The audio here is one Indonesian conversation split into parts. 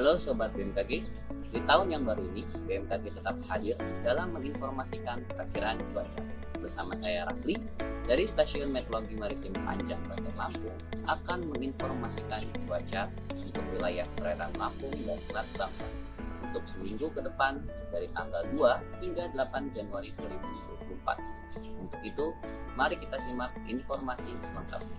Halo Sobat BMKG, di tahun yang baru ini BMKG tetap hadir dalam menginformasikan perakiraan cuaca. Bersama saya Rafli dari Stasiun Meteorologi Maritim Panjang Banten Lampung akan menginformasikan cuaca untuk wilayah perairan Lampung dan Selat Bangka untuk seminggu ke depan dari tanggal 2 hingga 8 Januari 2024. Untuk itu, mari kita simak informasi selengkapnya.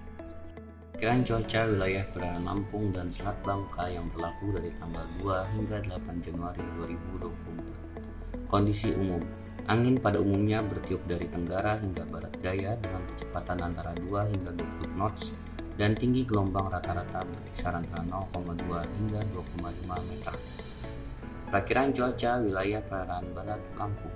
Perkiraan cuaca wilayah perairan Lampung dan Selat Bangka yang berlaku dari tanggal 2 hingga 8 Januari 2024. Kondisi umum. Angin pada umumnya bertiup dari tenggara hingga barat daya dengan kecepatan antara 2 hingga 20 knots dan tinggi gelombang rata-rata berkisar antara 0,2 hingga 2,5 meter. Perkiraan cuaca wilayah perairan barat Lampung.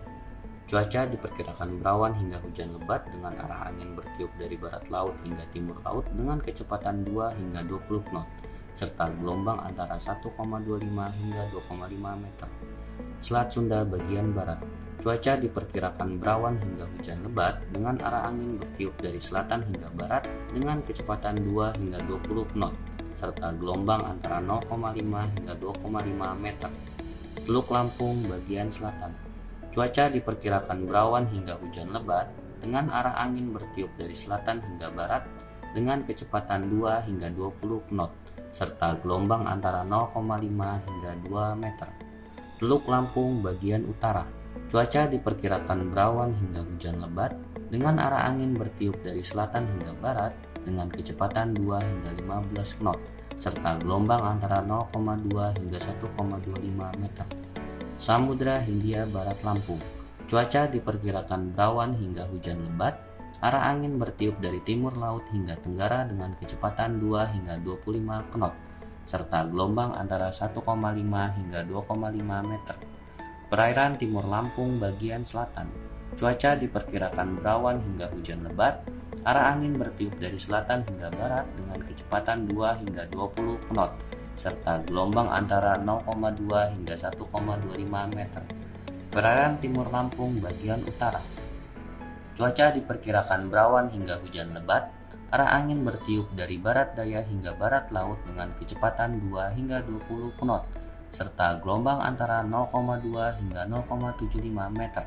Cuaca diperkirakan berawan hingga hujan lebat dengan arah angin bertiup dari barat laut hingga timur laut dengan kecepatan 2 hingga 20 knot, serta gelombang antara 1,25 hingga 2,5 meter. Selat Sunda bagian barat. Cuaca diperkirakan berawan hingga hujan lebat dengan arah angin bertiup dari selatan hingga barat dengan kecepatan 2 hingga 20 knot, serta gelombang antara 0,5 hingga 2,5 meter. Teluk Lampung bagian selatan. Cuaca diperkirakan berawan hingga hujan lebat dengan arah angin bertiup dari selatan hingga barat dengan kecepatan 2 hingga 20 knot serta gelombang antara 0,5 hingga 2 meter. Teluk Lampung bagian utara. Cuaca diperkirakan berawan hingga hujan lebat dengan arah angin bertiup dari selatan hingga barat dengan kecepatan 2 hingga 15 knot serta gelombang antara 0,2 hingga 1,25 meter. Samudra Hindia Barat Lampung. Cuaca diperkirakan berawan hingga hujan lebat, arah angin bertiup dari timur laut hingga tenggara dengan kecepatan 2 hingga 25 knot, serta gelombang antara 1,5 hingga 2,5 meter. Perairan Timur Lampung bagian selatan. Cuaca diperkirakan berawan hingga hujan lebat, arah angin bertiup dari selatan hingga barat dengan kecepatan 2 hingga 20 knot, serta gelombang antara 0,2 hingga 1,25 meter. Perairan Timur Lampung bagian utara. Cuaca diperkirakan berawan hingga hujan lebat, arah angin bertiup dari barat daya hingga barat laut dengan kecepatan 2 hingga 20 knot, serta gelombang antara 0,2 hingga 0,75 meter.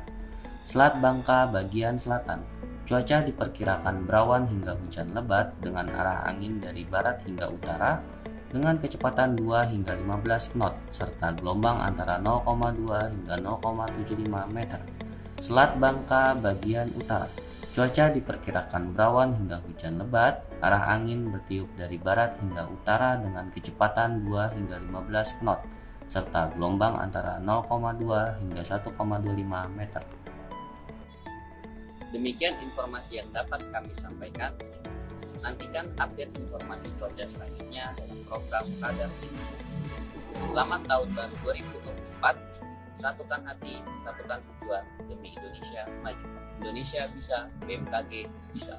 Selat Bangka bagian selatan. Cuaca diperkirakan berawan hingga hujan lebat dengan arah angin dari barat hingga utara dengan kecepatan 2 hingga 15 knot serta gelombang antara 0,2 hingga 0,75 meter. Selat Bangka bagian utara. Cuaca diperkirakan berawan hingga hujan lebat, arah angin bertiup dari barat hingga utara dengan kecepatan 2 hingga 15 knot serta gelombang antara 0,2 hingga 1,25 meter. Demikian informasi yang dapat kami sampaikan. Nantikan update informasi cuaca selanjutnya dalam program Radar Info. Selamat tahun baru 2024. Satukan hati, satukan tujuan demi Indonesia maju. Indonesia bisa, BMKG bisa.